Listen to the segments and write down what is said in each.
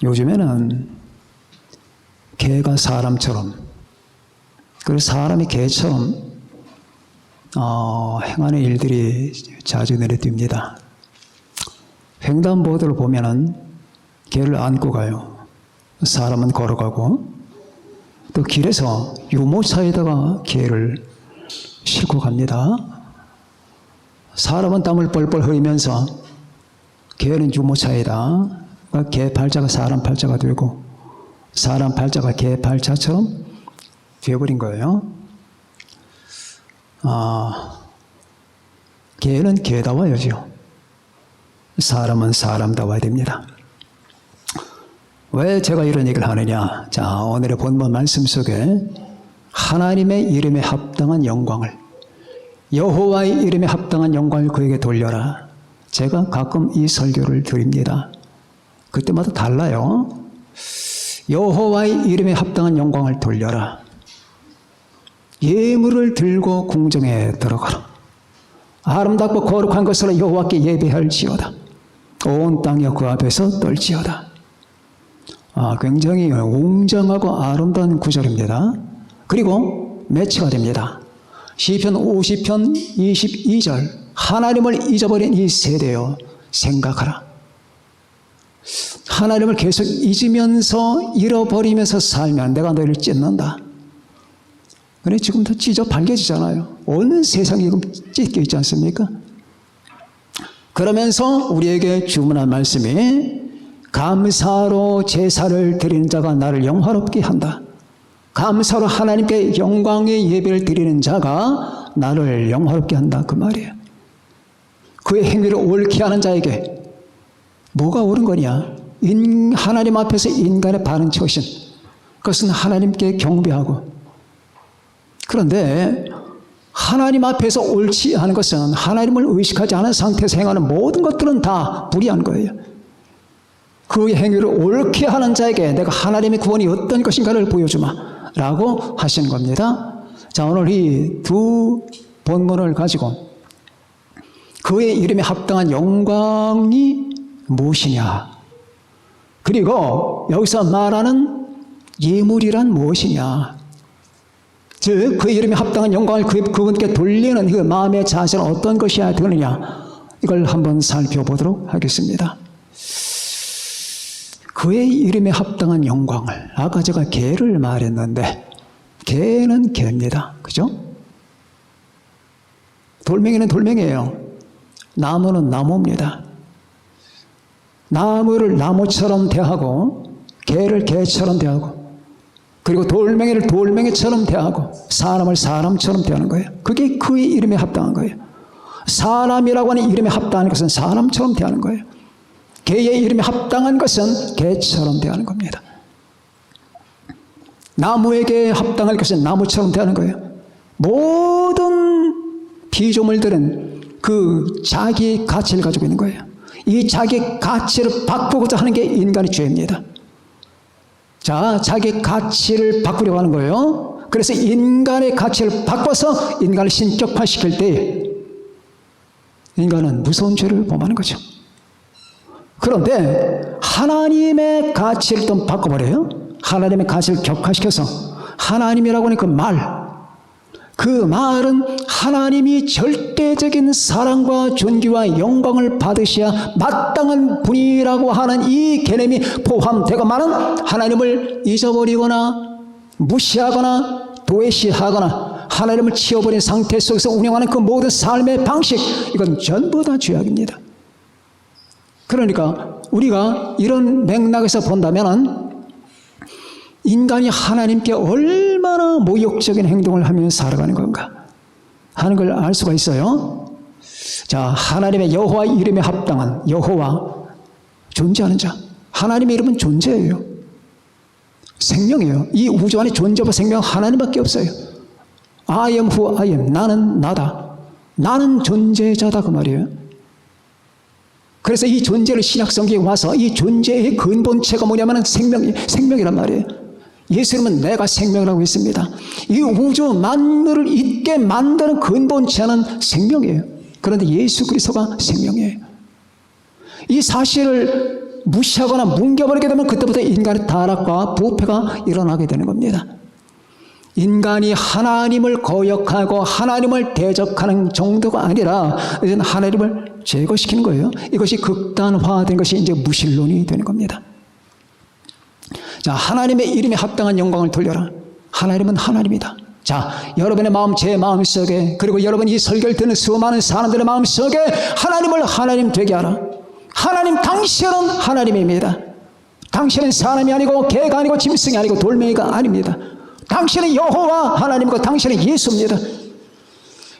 요즘에는 개가 사람처럼, 그리고 사람이 개처럼 행하는 일들이 자주 눈에 띕니다. 횡단보도를 보면은 개를 안고 가요. 사람은 걸어가고, 또 길에서 유모차에다가 개를 싣고 갑니다. 사람은 땀을 뻘뻘 흘리면서 개는 유모차에다, 개 팔자가 사람 팔자가 되고 사람 팔자가 개 팔자처럼 되어버린 거예요. 개는 개다워야죠. 사람은 사람다워야 됩니다. 왜 제가 이런 얘기를 하느냐? 자, 오늘의 본문 말씀 속에 하나님의 이름에 합당한 영광을, 여호와의 이름에 합당한 영광을 그에게 돌려라. 제가 가끔 이 설교를 드립니다. 그때마다 달라요. 여호와의 이름에 합당한 영광을 돌려라. 예물을 들고 궁정에 들어가라. 아름답고 거룩한 것으로 여호와께 예배할지어다. 온 땅이여 그 앞에서 떨지어다. 굉장히 웅장하고 아름다운 구절입니다. 그리고 매치가 됩니다. 시편 50편 22절, 하나님을 잊어버린 이 세대여 생각하라. 하나님을 계속 잊으면서 잃어버리면서 살면 내가 너희를 찢는다. 그래, 지금도 찢어 밝혀지잖아요. 온 세상이 지금 찢겨 있지 않습니까? 그러면서 우리에게 주문한 말씀이 감사로 제사를 드리는 자가 나를 영화롭게 한다. 감사로 하나님께 영광의 예배를 드리는 자가 나를 영화롭게 한다. 그 말이에요. 그의 행위를 옳게 하는 자에게 뭐가 옳은 거냐? 하나님 앞에서 인간의 바른 처신, 그것은 하나님께 경배하고. 그런데 하나님 앞에서 옳지 않은 것은 하나님을 의식하지 않은 상태에서 행하는 모든 것들은 다 불의한 거예요. 그의 행위를 옳게 하는 자에게 내가 하나님의 구원이 어떤 것인가를 보여주마 라고 하시는 겁니다. 자, 오늘 이 두 본문을 가지고 그의 이름에 합당한 영광이 무엇이냐, 그리고 여기서 말하는 예물이란 무엇이냐, 즉 그의 이름에 합당한 영광을 그분께 돌리는 그 마음의 자세는 어떤 것이어야 되느냐, 이걸 한번 살펴보도록 하겠습니다. 그의 이름에 합당한 영광을, 아까 제가 개를 말했는데 개는 개입니다. 그죠? 돌멩이는 돌멩이에요. 나무는 나무입니다. 나무를 나무처럼 대하고 개를 개처럼 대하고, 그리고 돌멩이를 돌멩이처럼 대하고 사람을 사람처럼 대하는 거예요. 그게 그의 이름에 합당한 거예요. 사람이라고 하는 이름에 합당한 것은 사람처럼 대하는 거예요. 개의 이름에 합당한 것은 개처럼 대하는 겁니다. 나무에게 합당할 것은 나무처럼 대하는 거예요. 모든 피조물들은 그 자기의 가치를 가지고 있는 거예요. 이 자기의 가치를 바꾸고자 하는 게 인간의 죄입니다. 자, 자기의 가치를 바꾸려고 하는 거예요. 그래서 인간의 가치를 바꿔서 인간을 신격화시킬 때 인간은 무서운 죄를 범하는 거죠. 그런데 하나님의 가치를 좀 바꿔버려요. 하나님의 가치를 격화시켜서 하나님이라고 하는 그 말은 하나님이 절대적인 사랑과 존귀와 영광을 받으셔야 마땅한 분이라고 하는 이 개념이 포함되고만은 하나님을 잊어버리거나 무시하거나 도외시하거나 하나님을 치워버린 상태 속에서 운영하는 그 모든 삶의 방식, 이건 전부 다 죄악입니다. 그러니까 우리가 이런 맥락에서 본다면 인간이 하나님께 얼마나 모욕적인 행동을 하며 살아가는 건가 하는 걸 알 수가 있어요. 자, 하나님의 여호와 이름에 합당한 여호와, 존재하는 자. 하나님의 이름은 존재예요. 생명이에요. 이 우주 안에 존재와 생명 하나님밖에 없어요. I am who I am. 나는 나다. 나는 존재자다, 그 말이에요. 그래서 이 존재를 신약 성경에 와서 이 존재의 근본체가 뭐냐면 생명이란 말이에요. 예수님은 내가 생명이라고 했습니다. 이 우주 만물을 있게 만드는 근본체는 생명이에요. 그런데 예수 그리스도가 생명이에요. 이 사실을 무시하거나 뭉겨버리게 되면 그때부터 인간의 타락과 부패가 일어나게 되는 겁니다. 인간이 하나님을 거역하고 하나님을 대적하는 정도가 아니라 이제는 하나님을 제거시키는 거예요. 이것이 극단화된 것이 이제 무신론이 되는 겁니다. 자, 하나님의 이름에 합당한 영광을 돌려라. 하나님은 하나님이다. 자, 여러분의 마음, 제 마음속에, 그리고 여러분 이 설교를 듣는 수많은 사람들의 마음속에 하나님을 하나님 되게 하라. 하나님, 당신은 하나님입니다. 당신은 사람이 아니고 개가 아니고 짐승이 아니고 돌멩이가 아닙니다. 당신은 여호와 하나님이고 당신은 예수입니다.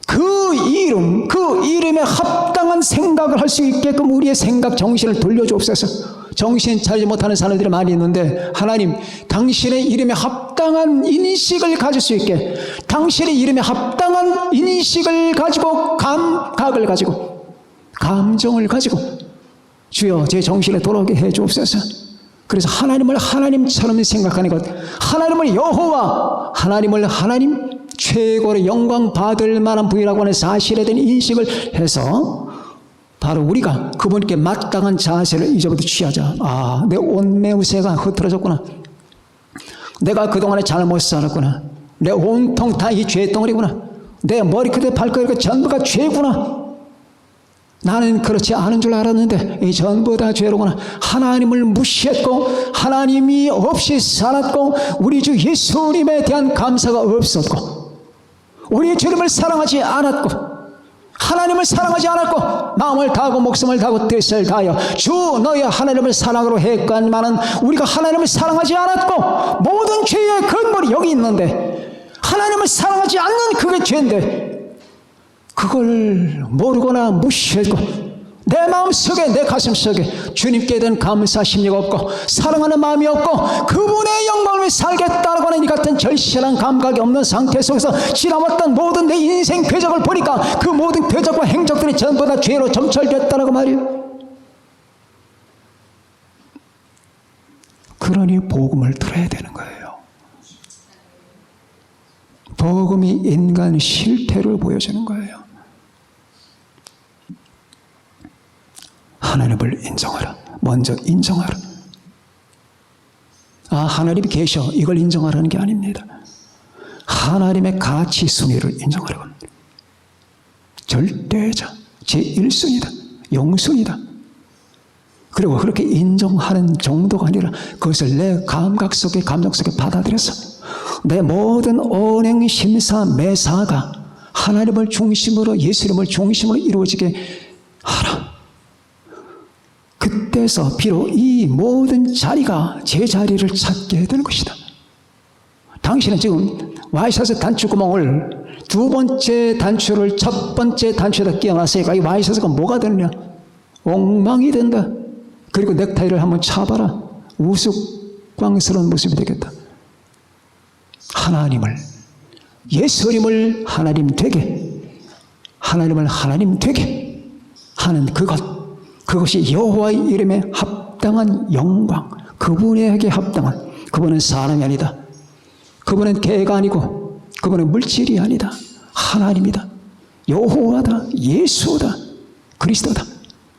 그 이름, 그 이름에 합당한 생각을 할 수 있게끔 우리의 생각 정신을 돌려주옵소서. 정신 차리지 못하는 사람들이 많이 있는데, 하나님, 당신의 이름에 합당한 인식을 가질 수 있게, 당신의 이름에 합당한 인식을 가지고, 감각을 가지고, 감정을 가지고 주여 제 정신에 돌아오게 해 주옵소서. 그래서 하나님을 하나님처럼 생각하는 것, 하나님을 여호와, 하나님을 하나님, 최고의 영광 받을 만한 분이라고 하는 사실에 대한 인식을 해서 바로 우리가 그분께 마땅한 자세를 이제부터 취하자. 아, 내 온매우새가 흐트러졌구나. 내가 그동안에 잘못 살았구나. 내 온통 다 이 죄덩어리구나. 내 머리끝에 발끝에 전부가 죄구나. 나는 그렇지 않은 줄 알았는데 이 전부 다 죄로구나. 하나님을 무시했고 하나님이 없이 살았고 우리 주 예수님에 대한 감사가 없었고 우리 주님을 사랑하지 않았고 하나님을 사랑하지 않았고 마음을 다하고 목숨을 다하고 뜻을 다하여 주 너의 하나님을 사랑으로 했건만은 우리가 하나님을 사랑하지 않았고 모든 죄의 근본이 여기 있는데 하나님을 사랑하지 않는 그게 죄인데 그걸 모르거나 무시했고 내 마음속에 내 가슴속에 주님께 대한 감사 심리가 없고 사랑하는 마음이 없고 그분의 영광을 위해 살겠다고 하는 이 같은 절실한 감각이 없는 상태 속에서 지나왔던 모든 내 인생 궤적을 보니까 그 모든 궤적과 행적들이 전부 다 죄로 점철됐다고 말이에요. 그러니 복음을 들어야 되는 거예요. 복음이 인간 실태를 보여주는 거예요. 하나님을 인정하라. 먼저 인정하라. 아, 하나님이 계셔. 이걸 인정하라는 게 아닙니다. 하나님의 가치 순위를 인정하라고 합니다. 절대자, 제1순위다. 영순위다. 그리고 그렇게 인정하는 정도가 아니라 그것을 내 감각 속에 감정 속에 받아들여서 내 모든 언행, 심사, 매사가 하나님을 중심으로 예수님을 중심으로 이루어지게 하라. 그때서 비록 이 모든 자리가 제 자리를 찾게 되는 것이다. 당신은 지금 와이셔츠 단추구멍을 두 번째 단추를 첫 번째 단추에다 끼워놨으니까 이 와이셔츠가 뭐가 되느냐? 엉망이 된다. 그리고 넥타이를 한번 차봐라. 우스꽝스러운 모습이 되겠다. 하나님을, 예수님을 하나님 되게, 하나님을 하나님 되게 하는 그것이 여호와의 이름에 합당한 영광, 그분에게 합당한, 그분은 사람이 아니다. 그분은 개가 아니고 그분은 물질이 아니다. 하나님이다. 여호와다. 예수다. 그리스도다.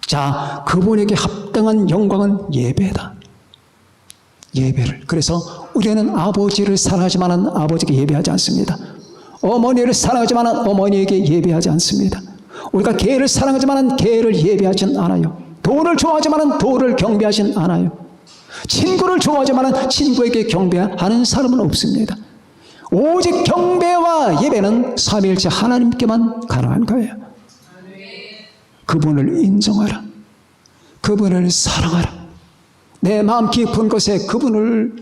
자, 그분에게 합당한 영광은 예배다. 예배를. 그래서 우리는 아버지를 사랑하지만 아버지에게 예배하지 않습니다. 어머니를 사랑하지만 어머니에게 예배하지 않습니다. 우리가 개를 사랑하지만 개를 예배하진 않아요. 돈을 좋아하지만 돈을 경배하진 않아요. 친구를 좋아하지만 친구에게 경배하는 사람은 없습니다. 오직 경배와 예배는 삼위일체 하나님께만 가능한 거예요. 그분을 인정하라. 그분을 사랑하라. 내 마음 깊은 곳에 그분을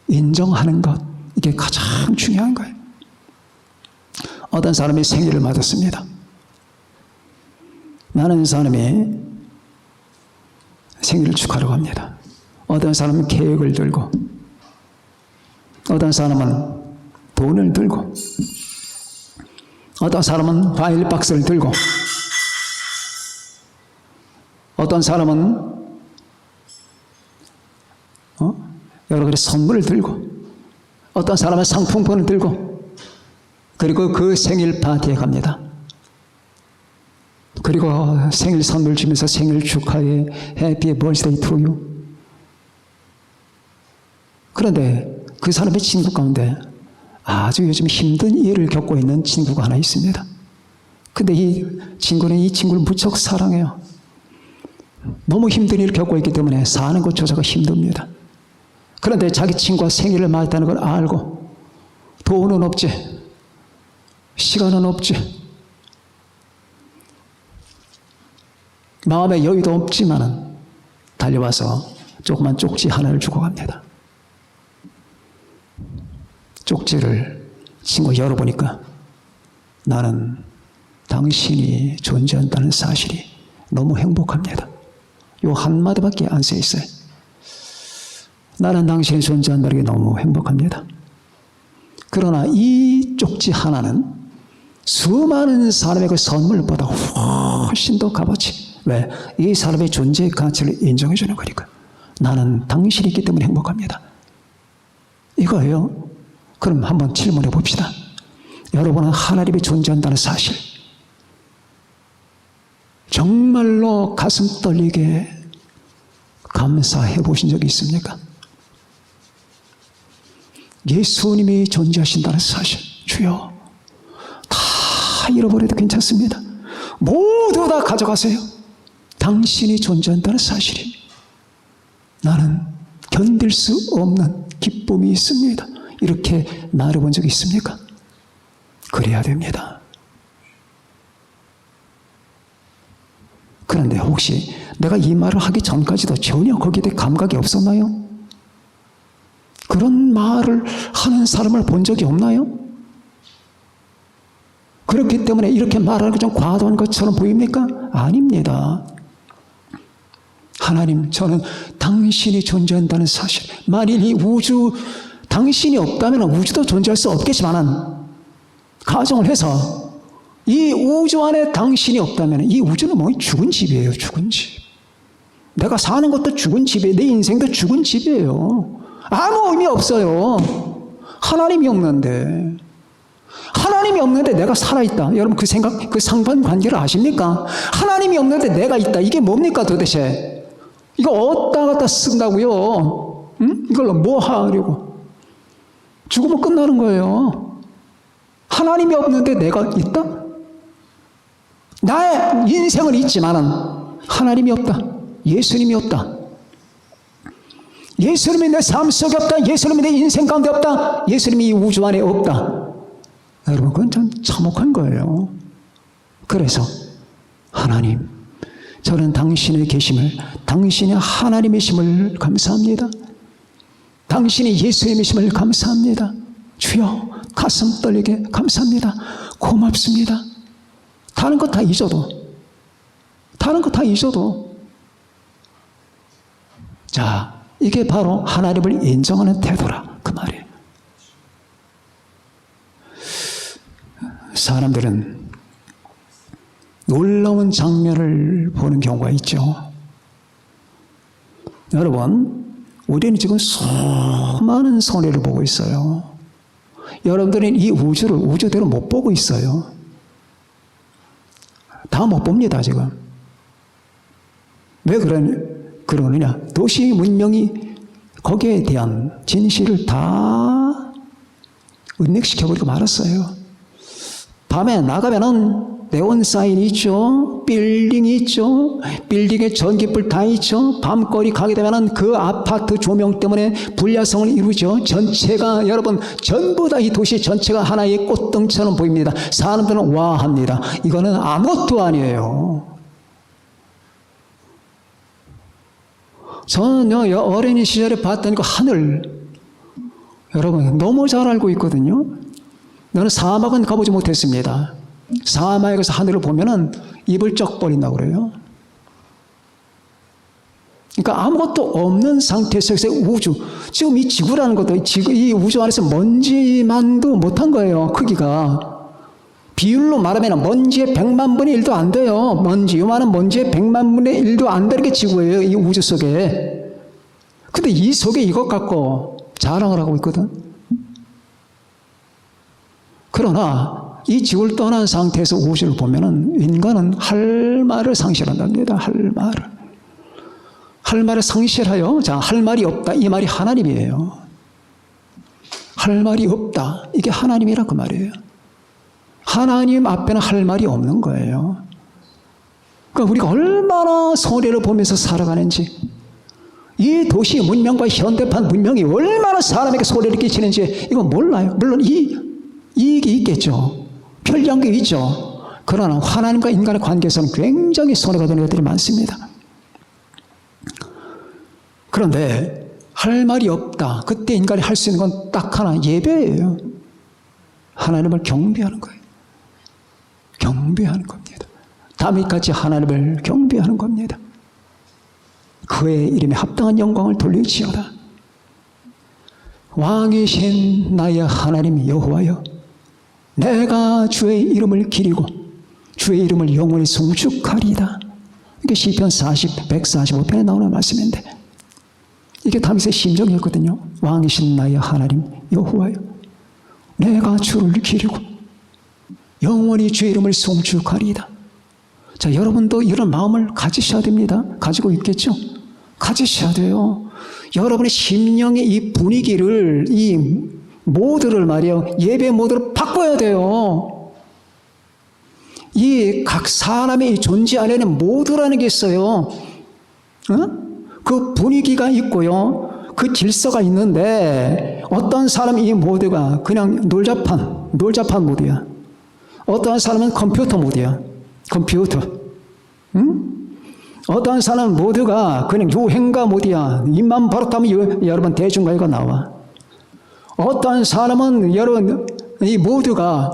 인정하는 것, 이게 가장 중요한 거예요. 어떤 사람이 생일을 맞았습니다. 많은 사람이 생일을 축하하려고 합니다. 어떤 사람은 케이크를 들고, 어떤 사람은 돈을 들고, 어떤 사람은 과일 박스를 들고, 어떤 사람은 여러 가지 선물을 들고, 어떤 사람은 상품권을 들고, 그리고 그 생일 파티에 갑니다. 그리고 생일 선물 주면서 생일 축하해, 해피 버스데이 투 유. 그런데 그 사람의 친구 가운데 아주 요즘 힘든 일을 겪고 있는 친구가 하나 있습니다. 근데 이 친구는 이 친구를 무척 사랑해요. 너무 힘든 일을 겪고 있기 때문에 사는 것조차가 힘듭니다. 그런데 자기 친구가 생일을 맞았다는 걸 알고 돈은 없지, 시간은 없지, 마음의 여유도 없지만은 달려와서 조그만 쪽지 하나를 주고 갑니다. 쪽지를 친구가 열어보니까 나는 당신이 존재한다는 사실이 너무 행복합니다. 요 한마디밖에 안 써 있어요. 나는 당신이 존재한다는 게 너무 행복합니다. 그러나 이 쪽지 하나는 수많은 사람의 그 선물보다 훨씬 더 값어치. 왜? 이 사람의 존재의 가치를 인정해 주는 거니까. 나는 당신이 있기 때문에 행복합니다. 이거예요. 그럼 한번 질문해 봅시다. 여러분은 하나님이 존재한다는 사실, 정말로 가슴 떨리게 감사해 보신 적이 있습니까? 예수님이 존재하신다는 사실, 주여, 다 잃어버려도 괜찮습니다. 모두 다 가져가세요. 당신이 존재한다는 사실이 나는 견딜 수 없는 기쁨이 있습니다. 이렇게 말해본 적이 있습니까? 그래야 됩니다. 그런데 혹시 내가 이 말을 하기 전까지도 전혀 거기에 대해 감각이 없었나요? 그런 말을 하는 사람을 본 적이 없나요? 그렇기 때문에 이렇게 말하는 게 좀 과도한 것처럼 보입니까? 아닙니다. 하나님, 저는 당신이 존재한다는 사실, 만일 이 우주, 당신이 없다면 우주도 존재할 수 없겠지만 가정을 해서 이 우주 안에 당신이 없다면 이 우주는 뭐 죽은 집이에요. 죽은 집. 내가 사는 것도 죽은 집이에요. 내 인생도 죽은 집이에요. 아무 의미 없어요. 하나님이 없는데. 하나님이 없는데 내가 살아있다. 여러분 그 생각, 그 상관관계를 아십니까? 하나님이 없는데 내가 있다. 이게 뭡니까 도대체? 이거 어디다 갖다 쓴다고요? 응? 이걸로 뭐 하려고? 죽으면 끝나는 거예요. 하나님이 없는데 내가 있다? 나의 인생은 있지만은 하나님이 없다. 예수님이 없다. 예수님이 내 삶 속에 없다. 예수님이 내 인생 가운데 없다. 예수님이 이 우주 안에 없다. 여러분, 그건 참 참혹한 거예요. 그래서 하나님, 저는 당신의 계심을, 당신이 하나님이심을 감사합니다. 당신이 예수님이심을 감사합니다. 주여, 가슴 떨리게 감사합니다. 고맙습니다. 다른 거 다 잊어도, 다른 거 다 잊어도. 자, 이게 바로 하나님을 인정하는 태도라 그 말이에요. 사람들은 놀라운 장면을 보는 경우가 있죠. 여러분, 우리는 지금 수많은 손해를 보고 있어요. 여러분들은 이 우주를 우주대로 못 보고 있어요. 다 못 봅니다, 지금. 왜 그러느냐? 도시 문명이 거기에 대한 진실을 다 은닉시켜버리고 말았어요. 밤에 나가면은 네온 사인이 있죠. 빌딩이 있죠. 빌딩에 전기불 다 있죠. 밤거리 가게 되면은 그 아파트 조명 때문에 불야성을 이루죠. 전체가, 여러분, 전부 다 이 도시 전체가 하나의 꽃등처럼 보입니다. 사람들은 와 합니다. 이거는 아무것도 아니에요. 저는 어린이 시절에 봤던 그 하늘, 여러분 너무 잘 알고 있거든요. 너는 사막은 가보지 못했습니다. 사막에 가서 하늘을 보면은 입을 쩍 벌린다고 그래요. 그러니까 아무것도 없는 상태에서 우주, 지금 이 지구라는 것도, 이 우주 안에서 먼지만도 못한 거예요. 크기가. 비율로 말하면 먼지의 100만 분의 1도 안 돼요. 먼지, 요만한 먼지의 100만 분의 1도 안 되는 게 지구예요. 이 우주 속에. 근데 이 속에 이것 갖고 자랑을 하고 있거든. 그러나 이 지구를 떠난 상태에서 5절을 보면은 인간은 할 말을 상실한답니다. 할 말을 상실하여, 자, 할 말이 없다. 이 말이 하나님이에요. 할 말이 없다. 이게 하나님이라 그 말이에요. 하나님 앞에는 할 말이 없는 거예요. 그러니까 우리가 얼마나 손해를 보면서 살아가는지, 이 도시 문명과 현대판 문명이 얼마나 사람에게 손해를 끼치는지 이거 몰라요. 물론 이익이 있겠죠. 편리한 게 있죠. 그러나 하나님과 인간의 관계에서는 굉장히 손해가 되는 것들이 많습니다. 그런데 할 말이 없다. 그때 인간이 할 수 있는 건 딱 하나, 예배예요. 하나님을 경배하는 거예요. 경배하는 겁니다. 다윗같이 하나님을 경배하는 겁니다. 그의 이름에 합당한 영광을 돌릴지어다. 왕이신 나의 하나님 여호와여, 내가 주의 이름을 기리고 주의 이름을 영원히 송축하리이다. 이게 시편 145편에 나오는 말씀인데, 이게 다윗의 심정이었거든요. 왕이신 나의 하나님 여호와여, 내가 주를 기리고 영원히 주의 이름을 송축하리이다. 자, 여러분도 이런 마음을 가지셔야 됩니다. 가지고 있겠죠? 가지셔야 돼요. 여러분의 심령의 이 분위기를, 이 모드를 말이에요. 예배 모드를 바꿔야 돼요. 이 각 사람의 존재 안에는 모드라는 게 있어요. 그 분위기가 있고요. 그 질서가 있는데, 어떤 사람이 이 모드가 그냥 놀자판 모드야. 어떤 사람은 컴퓨터 모드야. 컴퓨터. 어떤 사람은 모드가 그냥 유행가 모드야. 입만 버릇하면 여러분 대중가요가 나와. 어떤 사람은 여러분 이 모두가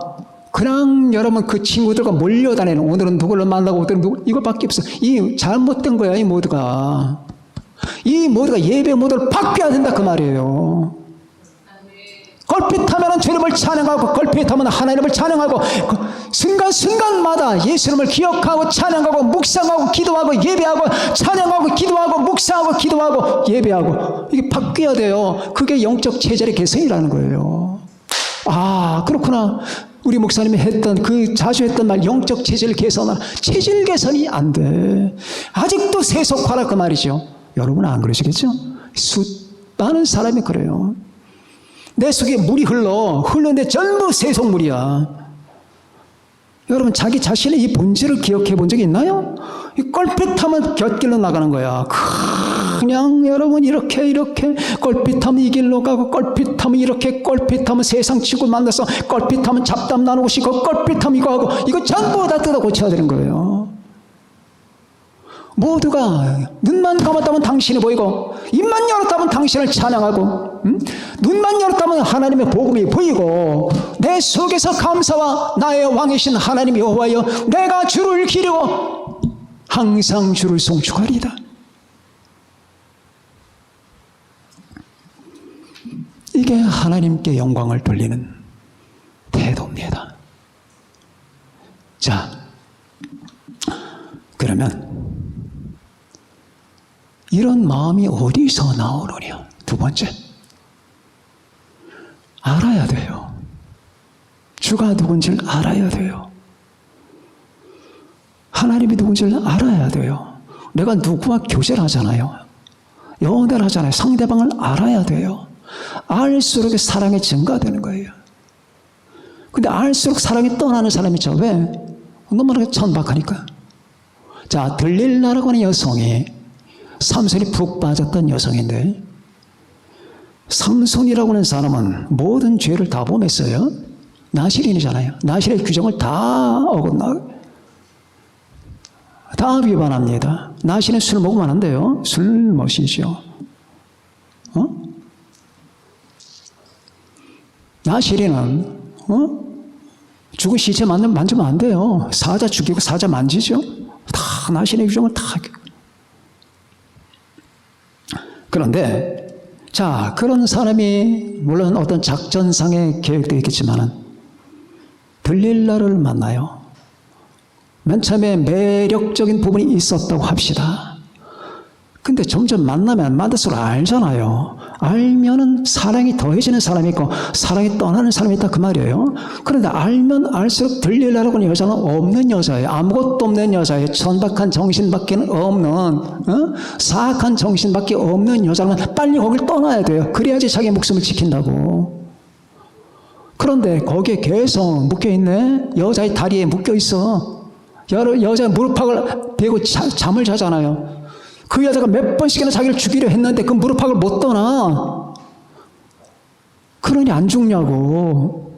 그냥 여러분 그 친구들과 몰려다니는, 오늘은 누구를 만나고 오늘은 누구, 이거밖에 없어. 이 잘못된 거야. 이 모두가 예배 모드를 바뀌어야 된다 그 말이에요. 걸핏하면 주님을 찬양하고, 걸핏하면 하나님을 찬양하고, 순간순간마다 예수님을 기억하고 찬양하고 묵상하고 기도하고 예배하고 찬양하고 기도하고 묵상하고 기도하고 예배하고, 이게 바뀌어야 돼요. 그게 영적 체질의 개선이라는 거예요. 아, 그렇구나. 우리 목사님이 자주 했던 말, 영적 체질 개선하라. 체질 개선이 안 돼. 아직도 세속화라 그 말이죠. 여러분은 안 그러시겠죠? 많은 사람이 그래요. 내 속에 물이 흐르는데 전부 세속물이야. 여러분, 자기 자신의 이 본질을 기억해 본 적이 있나요? 이 껄핏하면 곁길로 나가는 거야. 그냥 여러분 이렇게 껄핏하면 이 길로 가고, 껄핏하면 이렇게, 껄핏하면 세상 친구 만나서, 껄핏하면 잡담 나누고 싶고, 껄핏하면 이거 하고, 이거 전부 다 뜯어 고쳐야 되는 거예요. 모두가 눈만 감았다면 당신이 보이고, 입만 열었다면 당신을 찬양하고, 눈만 열었다면 하나님의 복음이 보이고, 내 속에서 감사와 나의 왕이신 하나님 여호와여, 내가 주를 기리고 항상 주를 송축하리이다. 이게 하나님께 영광을 돌리는 태도입니다. 자, 그러면 이런 마음이 어디서 나오느냐? 두 번째, 알아야 돼요. 주가 누군지를 알아야 돼요. 하나님이 누군지를 알아야 돼요. 내가 누구와 교제를 하잖아요. 연애를 하잖아요. 상대방을 알아야 돼요. 알수록 사랑이 증가되는 거예요. 근데 알수록 사랑이 떠나는 사람이 있죠. 왜? 너무나 천박하니까. 자, 들릴라라고 하는 여성이 삼손이 푹 빠졌던 여성인데, 삼손이라고 하는 사람은 모든 죄를 다 범했어요. 나실인이잖아요. 나실의 규정을 다 어긋나고 다 위반합니다. 나실은 술 먹으면 안 돼요. 술 마시죠. 나실이는 죽은 시체 만지면 안 돼요. 사자 죽이고 사자 만지죠. 다 나실의 규정을 다. 그런데 자, 그런 사람이 물론 어떤 작전상의 계획도 있겠지만은 들릴라를 만나요. 맨 처음에 매력적인 부분이 있었다고 합시다. 근데 점점 만나면 만날수록 알잖아요. 알면은 사랑이 더해지는 사람이 있고 사랑이 떠나는 사람이 있다 그 말이에요. 그런데 알면 알수록 들리려고 하는 여자는 없는 여자예요. 아무것도 없는 여자예요. 천박한 정신밖에 없는 사악한 정신밖에 없는 여자는 빨리 거길 떠나야 돼요. 그래야지 자기 목숨을 지킨다고. 그런데 거기에 계속 묶여있네. 여자의 다리에 묶여있어. 여자의 무릎팍을 대고 잠을 자잖아요. 그 여자가 몇 번씩이나 자기를 죽이려 했는데 그 무릎팍을 못 떠나. 그러니 안 죽냐고.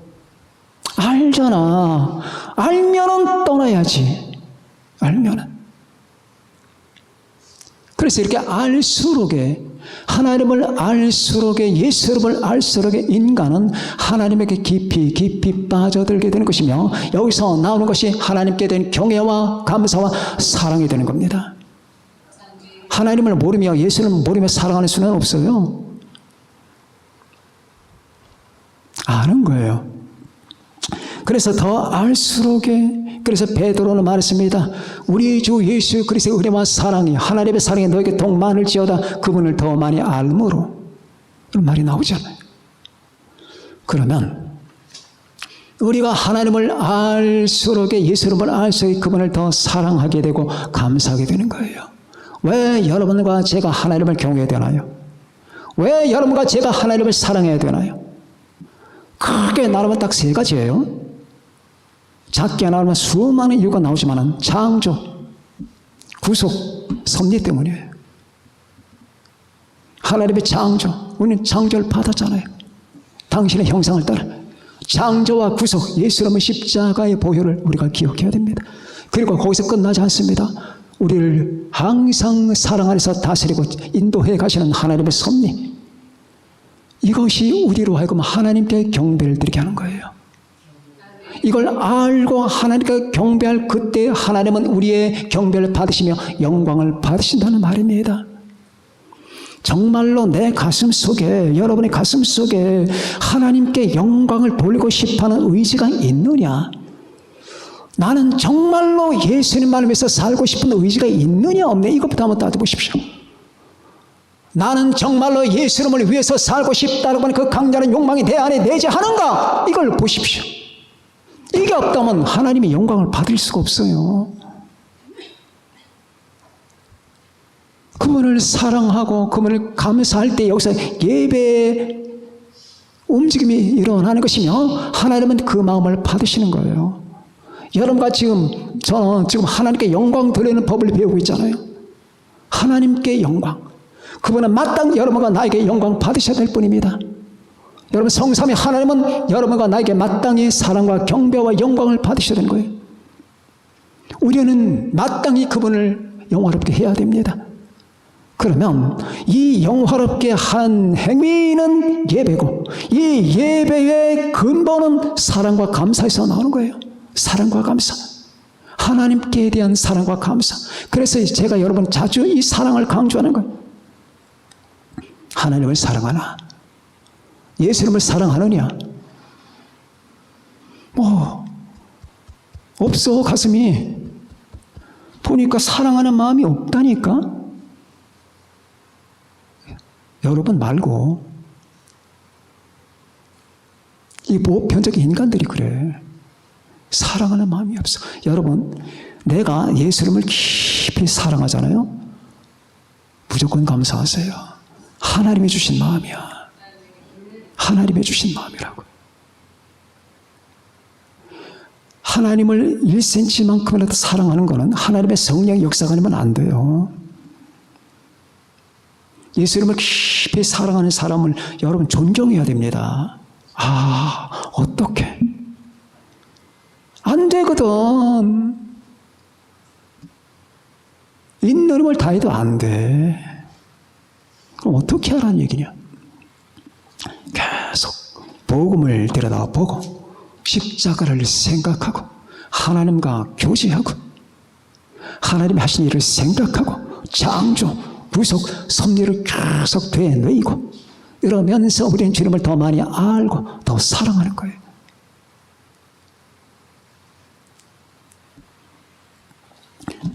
알잖아. 알면은 떠나야지. 알면은. 그래서 이렇게 알수록에 하나님을 알수록에 예수 이름을 알수록에 인간은 하나님에게 깊이 깊이 빠져들게 되는 것이며 여기서 나오는 것이 하나님께 대한 경외와 감사와 사랑이 되는 겁니다. 하나님을 모르며 예수를 모르며 살아가는 수는 없어요. 아는 거예요. 그래서 더 알수록에 그래서 베드로는 말했습니다. 우리 주 예수 그리스도의 은혜와 사랑이 하나님의 사랑이 너에게 더욱 많을지어다 그분을 더 많이 알므로 이런 말이 나오잖아요. 그러면 우리가 하나님을 알수록에 예수 이름을 알수록에 그분을 더 사랑하게 되고 감사하게 되는 거예요. 왜 여러분과 제가 하나님을 경외해야 되나요? 왜 여러분과 제가 하나님을 사랑해야 되나요? 크게 나누면 딱 세 가지예요. 작게 나누면 수많은 이유가 나오지만 창조, 구속, 섭리 때문이에요. 하나님의 창조, 우리는 창조를 받았잖아요. 당신의 형상을 따라 창조와 구속, 예수 이름의 십자가의 보혈을 우리가 기억해야 됩니다. 그리고 거기서 끝나지 않습니다. 우리를 항상 사랑 안에서 다스리고 인도해 가시는 하나님의 섭리, 이것이 우리로 하여금 하나님께 경배를 드리게 하는 거예요. 이걸 알고 하나님께 경배할 그때 하나님은 우리의 경배를 받으시며 영광을 받으신다는 말입니다. 정말로 내 가슴 속에, 여러분의 가슴 속에 하나님께 영광을 돌리고 싶어하는 의지가 있느냐? 나는 정말로 예수님 말씀에서 살고 싶은 의지가 있느냐 없느냐, 이것부터 한번 따져보십시오. 나는 정말로 예수 이름을 위해서 살고 싶다고 하는 그 강렬한 욕망이 내 안에 내재하는가? 이걸 보십시오. 이게 없다면 하나님의 영광을 받을 수가 없어요. 그분을 사랑하고 그분을 감사할 때 여기서 예배의 움직임이 일어나는 것이며 하나님은 그 마음을 받으시는 거예요. 여러분과 저는 지금 하나님께 영광 돌리는 법을 배우고 있잖아요. 하나님께 영광. 그분은 마땅히 여러분과 나에게 영광 받으셔야 될 뿐입니다. 여러분 성삼위 하나님은 여러분과 나에게 마땅히 사랑과 경배와 영광을 받으셔야 되는 거예요. 우리는 마땅히 그분을 영화롭게 해야 됩니다. 그러면 이 영화롭게 한 행위는 예배고 이 예배의 근본은 사랑과 감사에서 나오는 거예요. 사랑과 감사. 하나님께 대한 사랑과 감사. 그래서 제가 여러분 자주 이 사랑을 강조하는 거예요. 하나님을 사랑하나? 예수님을 사랑하느냐? 없어. 가슴이 보니까 사랑하는 마음이 없다니까. 여러분 말고 이 보편적인 인간들이 그래. 사랑하는 마음이 없어. 여러분, 내가 예수 이름을 깊이 사랑하잖아요. 무조건 감사하세요. 하나님이 주신 마음이야. 하나님이 주신 마음이라고. 하나님을 1cm만큼이라도 사랑하는 것은 하나님의 성령의 역사가 아니면 안 돼요. 예수 이름을 깊이 사랑하는 사람을 여러분 존경해야 됩니다. 어떻게? 안 되거든. 있는 힘을 다해도 안 돼. 그럼 어떻게 하라는 얘기냐? 계속 복음을 들여다보고 십자가를 생각하고 하나님과 교제하고 하나님이 하신 일을 생각하고 창조, 구속, 섭리를 계속 되뇌이고 이러면서 우리는 주님을 더 많이 알고 더 사랑하는 거예요.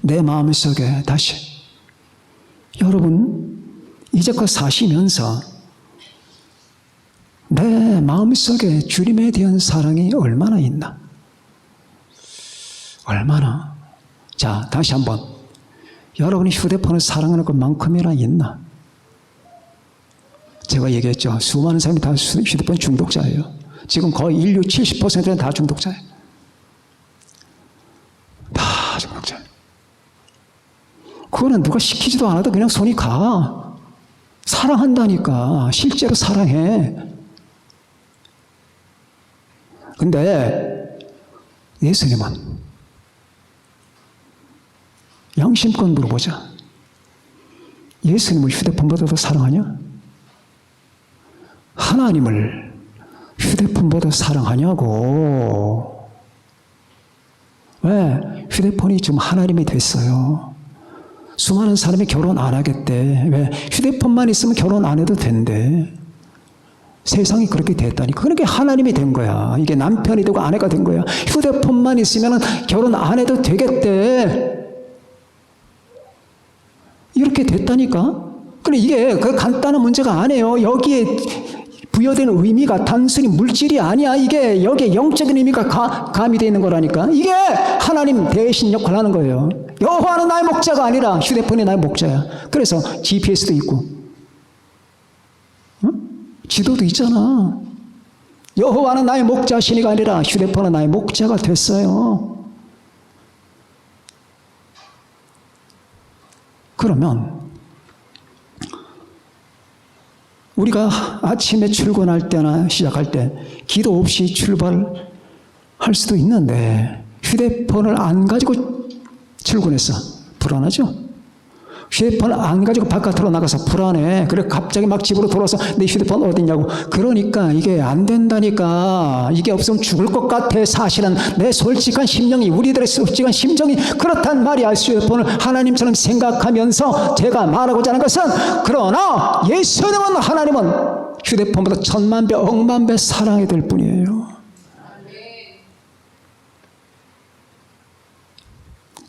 내 마음속에 다시 여러분, 이제껏 사시면서 내 마음속에 주님에 대한 사랑이 얼마나 있나? 얼마나? 자, 다시 한번. 여러분이 휴대폰을 사랑하는 것만큼이나 있나? 제가 얘기했죠. 수많은 사람이 다 휴대폰 중독자예요. 지금 거의 인류 70%는 다 중독자예요. 다 중독자예요. 그거는 누가 시키지도 않아도 그냥 손이 가. 사랑한다니까. 실제로 사랑해. 근데 예수님은 양심껏 물어보자. 예수님을 휴대폰보다 더 사랑하냐? 하나님을 휴대폰보다 사랑하냐고. 왜? 휴대폰이 지금 하나님이 됐어요. 수많은 사람이 결혼 안 하겠대. 왜? 휴대폰만 있으면 결혼 안 해도 된대. 세상이 그렇게 됐다니까. 그렇게 하나님이 된 거야. 이게 남편이 되고 아내가 된 거야. 휴대폰만 있으면 결혼 안 해도 되겠대. 이렇게 됐다니까. 근데 이게 그 간단한 문제가 아니에요. 여기에 부여된 의미가 단순히 물질이 아니야. 이게 여기에 영적인 의미가 가미되어 있는 거라니까. 이게 하나님 대신 역할을 하는 거예요. 여호와는 나의 목자가 아니라 휴대폰이 나의 목자야. 그래서 GPS도 있고, 지도도 있잖아. 여호와는 나의 목자시니가 아니라 휴대폰은 나의 목자가 됐어요. 그러면 우리가 아침에 출근할 때나 시작할 때 기도 없이 출발할 수도 있는데 휴대폰을 안 가지고 출근했어. 불안하죠? 휴대폰을 안 가지고 바깥으로 나가서 불안해. 그래 갑자기 막 집으로 돌아와서 내 휴대폰 어딨냐고. 그러니까 이게 안 된다니까. 이게 없으면 죽을 것 같아. 사실은 내 솔직한 심령이, 우리들의 솔직한 심정이 그렇단 말이야. 휴대폰을 하나님처럼 생각하면서 제가 말하고자 하는 것은, 그러나 예수님은, 하나님은 휴대폰보다 천만 배 억만 배 사랑이 될 뿐이에요.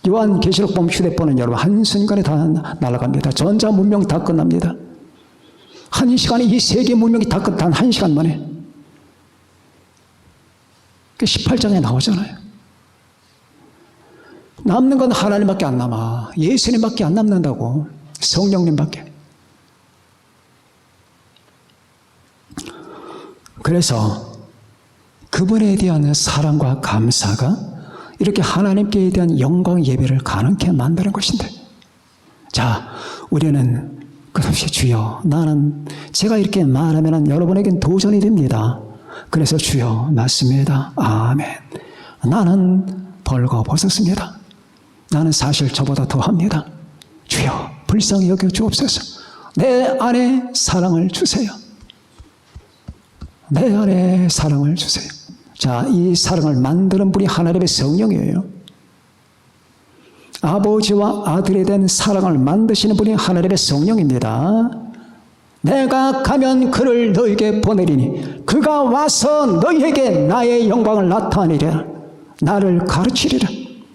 요한계시록 보면 휴대폰은 여러분 한순간에 다 날아갑니다. 전자문명 다 끝납니다. 한 시간에 이 세계 문명이 다 끝, 단 한 시간 만에. 18장에 나오잖아요. 남는 건 하나님밖에 안 남아. 예수님밖에 안 남는다고. 성령님밖에. 그래서 그분에 대한 사랑과 감사가 이렇게 하나님께 대한 영광 예배를 가능케 만드는 것인데, 자, 우리는 끝없이 주여, 나는 제가 이렇게 말하면 여러분에겐 도전이 됩니다. 그래서 주여, 맞습니다. 아멘. 나는 벌거벗었습니다. 나는 사실 저보다 더합니다. 주여, 불쌍히 여겨 주옵소서. 내 안에 사랑을 주세요. 내 안에 사랑을 주세요. 자, 이 사랑을 만드는 분이 하나님의 성령이에요. 아버지와 아들에 대한 사랑을 만드시는 분이 하나님의 성령입니다. 내가 가면 그를 너에게 보내리니 그가 와서 너희에게 나의 영광을 나타내리라. 나를 가르치리라.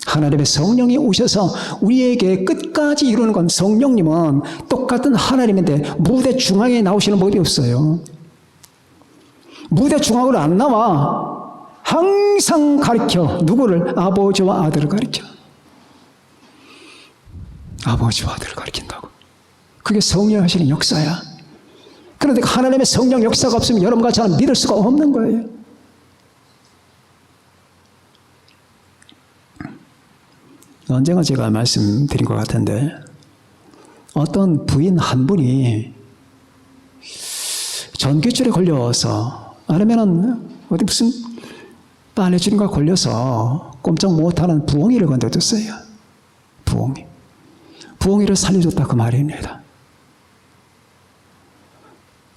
하나님의 성령이 오셔서 우리에게 끝까지 이루는 건, 성령님은 똑같은 하나님인데 무대 중앙에 나오시는 법이 없어요. 무대 중앙으로 안 나와. 항상 가르쳐. 누구를? 아버지와 아들을 가르쳐. 아버지와 아들을 가르친다고. 그게 성령 하시는 역사야. 그런데 하나님의 성령 역사가 없으면 여러분과 저는 믿을 수가 없는 거예요. 언젠가 제가 말씀드린 것 같은데, 어떤 부인 한 분이 전기줄에 걸려서, 아니면은 어디 무슨 빨래줄인가 걸려서 꼼짝 못하는 부엉이를 건져줬어요. 부엉이. 부엉이를 살려줬다 그 말입니다.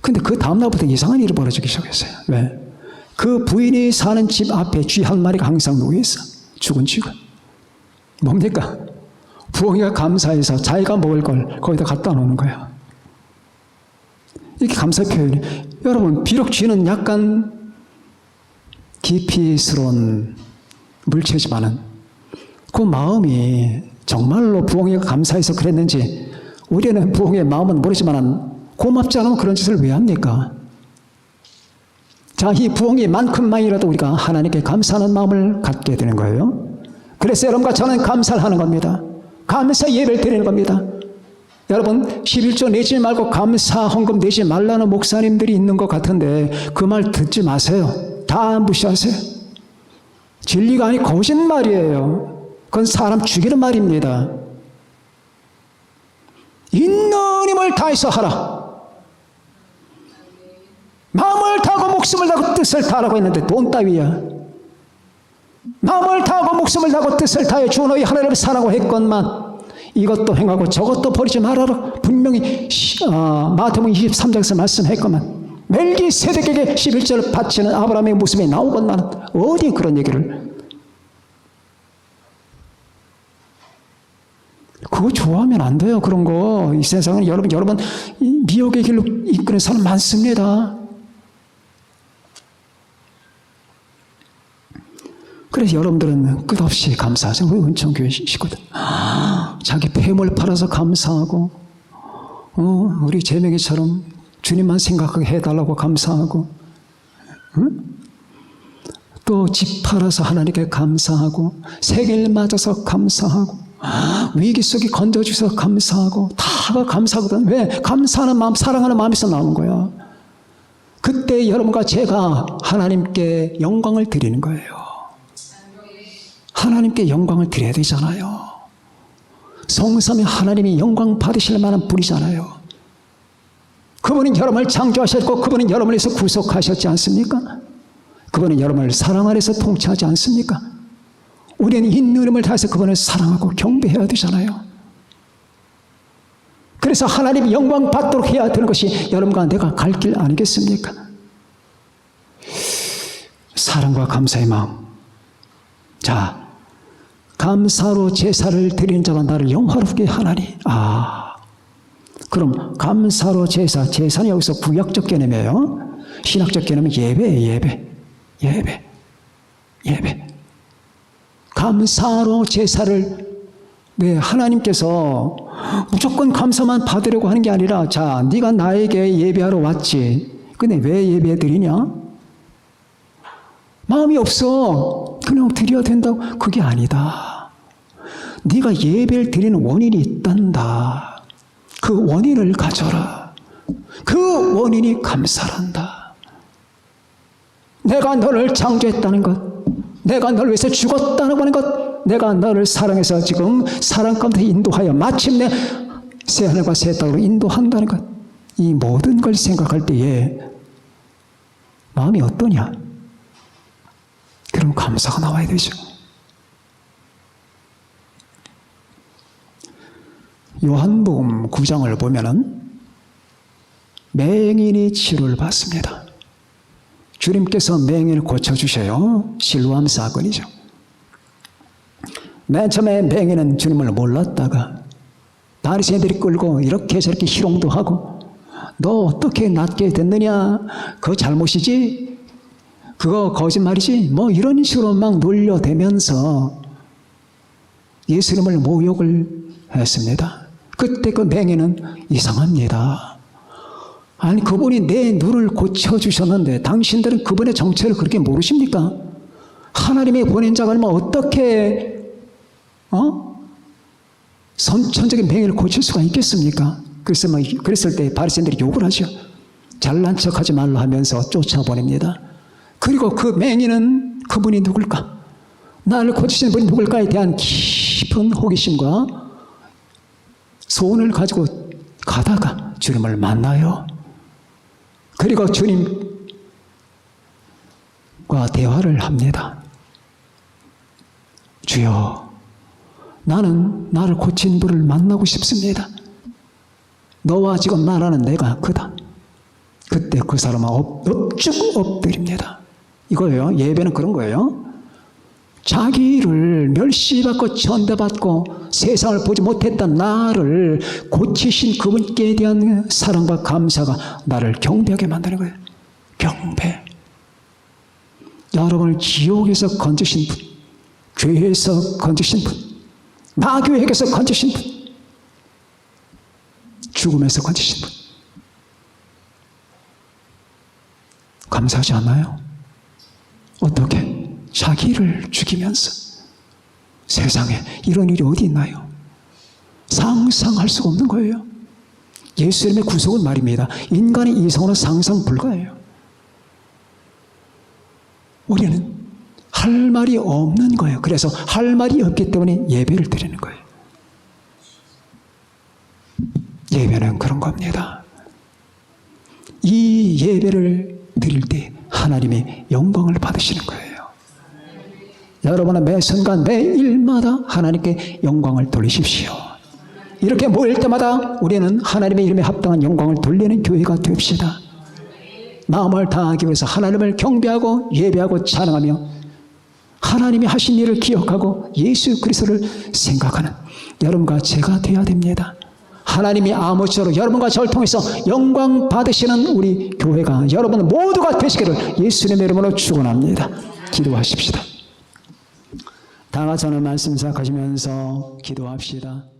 근데 그 다음날부터 이상한 일이 벌어지기 시작했어요. 왜? 그 부인이 사는 집 앞에 쥐 한 마리가 항상 누워있어. 죽은 쥐가. 뭡니까? 부엉이가 감사해서 자기가 먹을 걸 거기다 갖다 놓는 거예요. 이렇게 감사의 표현이. 여러분, 비록 쥐는 약간 깊이스러운 물체지만은 그 마음이 정말로 부엉이가 감사해서 그랬는지 우리는 부흥의 마음은 모르지만 고맙지 않으면 그런 짓을 왜 합니까? 자, 이 부흥이 만큼만이라도 우리가 하나님께 감사하는 마음을 갖게 되는 거예요. 그래서 여러분과 저는 감사를 하는 겁니다. 감사 예배를 드리는 겁니다. 여러분 11조 내지 말고 감사 헌금 내지 말라는 목사님들이 있는 것 같은데 그 말 듣지 마세요. 다 무시하세요. 진리가 아니 거짓말이에요. 그건 사람 죽이는 말입니다. 있는 힘을 다해서 하라. 마음을 다하고 목숨을 다하고 뜻을 다하라고 했는데 돈 따위야. 마음을 다하고 목숨을 다하고 뜻을 다해 주 너희 하나님을 사랑하고 했건만 이것도 행하고 저것도 버리지 말아라. 분명히 마태복음 23장에서 말씀했건만 멜기세덱에게 11절을 바치는 아브라함의 모습이 나오건만 어디 그런 얘기를. 그거 좋아하면 안 돼요. 그런 거. 이 세상은 여러분 미혹의 길로 이끄는 사람 많습니다. 그래서 여러분들은 끝없이 감사하죠. 우리 은총교회 식구들. 자기 폐물 팔아서 감사하고, 우리 재명이처럼 주님만 생각하게 해달라고 감사하고, 또 집 팔아서 하나님께 감사하고, 생일 맞아서 감사하고, 위기 속에 건져주셔서 감사하고, 다가 감사하거든. 왜? 감사하는 마음, 사랑하는 마음에서 나오는 거야. 그때 여러분과 제가 하나님께 영광을 드리는 거예요. 하나님께 영광을 드려야 되잖아요. 성삼위 하나님이 영광 받으실 만한 분이잖아요. 그분은 여러분을 창조하셨고 그분은 여러분을 위해서 구속하셨지 않습니까? 그분은 여러분을 사랑 안에서 통치하지 않습니까? 우리는 있는 힘을 다해서 그분을 사랑하고 경배해야 되잖아요. 그래서 하나님 영광 받도록 해야 되는 것이 여러분과 내가 갈 길 아니겠습니까? 사랑과 감사의 마음. 자, 감사로 제사를 드리는 자가 나를 영화롭게 하나니. 그럼 감사로 제사는 여기서 구약적 개념이에요. 신학적 개념은 예배. 감사로 제사를 하나님께서 무조건 감사만 받으려고 하는 게 아니라 자, 네가 나에게 예배하러 왔지. 근데 왜 예배 드리냐? 마음이 없어. 그냥 드려야 된다고. 그게 아니다. 네가 예배를 드리는 원인이 있단다. 그 원인을 가져라. 그 원인이 감사란다. 내가 너를 창조했다는 것, 내가 너를 위해서 죽었다는 것, 내가 너를 사랑해서 지금 사랑 가운데 인도하여 마침내 새하늘과 새 땅으로 인도한다는 것, 이 모든 걸 생각할 때에 마음이 어떠냐? 그럼 감사가 나와야 되죠. 요한복음 9장을 보면은 맹인이 치료를 받습니다. 주님께서 맹인을 고쳐주셔요. 실로암 사건이죠. 맨 처음에 맹인은 주님을 몰랐다가 바리새인들이 끌고 이렇게 저렇게 희롱도 하고 너 어떻게 낫게 됐느냐? 그거 잘못이지? 그거 거짓말이지? 뭐 이런 식으로 막 놀려대면서 예수님을 모욕을 했습니다. 그때 그 맹인은 이상합니다. 아니 그분이 내 눈을 고쳐주셨는데 당신들은 그분의 정체를 그렇게 모르십니까? 하나님의 보낸 자가 아니면 어떻게 선천적인 맹인을 고칠 수가 있겠습니까? 그래서 그랬을 때 바리새인들이 욕을 하죠. 잘난 척하지 말라 하면서 쫓아보냅니다. 그리고 그 맹인은 그분이 누굴까? 나를 고치신 분이 누굴까에 대한 깊은 호기심과 소원을 가지고 가다가 주님을 만나요. 그리고 주님과 대화를 합니다. 주여, 나는 나를 고친 분을 만나고 싶습니다. 너와 지금 말하는 내가 그다. 그때 그 사람은 엎쭉 엎드립니다. 이거예요. 예배는 그런 거예요. 자기를 멸시받고 천대받고 세상을 보지 못했던 나를 고치신 그분께 대한 사랑과 감사가 나를 경배하게 만드는 거예요. 경배. 여러분을 지옥에서 건지신 분, 죄에서 건지신 분, 마귀에게서 건지신 분, 죽음에서 건지신 분. 감사하지 않나요? 어떻게? 자기를 죽이면서. 세상에 이런 일이 어디 있나요? 상상할 수가 없는 거예요. 예수님의 구속은 말입니다. 인간의 이성으로 상상 불가해요. 우리는 할 말이 없는 거예요. 그래서 할 말이 없기 때문에 예배를 드리는 거예요. 예배는 그런 겁니다. 이 예배를 드릴 때 하나님의 영광을 받으시는 거예요. 여러분은 매 순간 매 일마다 하나님께 영광을 돌리십시오. 이렇게 모일 때마다 우리는 하나님의 이름에 합당한 영광을 돌리는 교회가 됩시다. 마음을 다하기 위해서 하나님을 경배하고 예배하고 찬양하며 하나님이 하신 일을 기억하고 예수 그리스도를 생각하는 여러분과 제가 되어야 됩니다. 하나님이 아무쪼록 여러분과 저를 통해서 영광 받으시는 우리 교회가 여러분 모두가 되시기를 예수님의 이름으로 축원합니다. 기도하십시다. 다 같이 오늘 말씀 생각하시면서 기도합시다.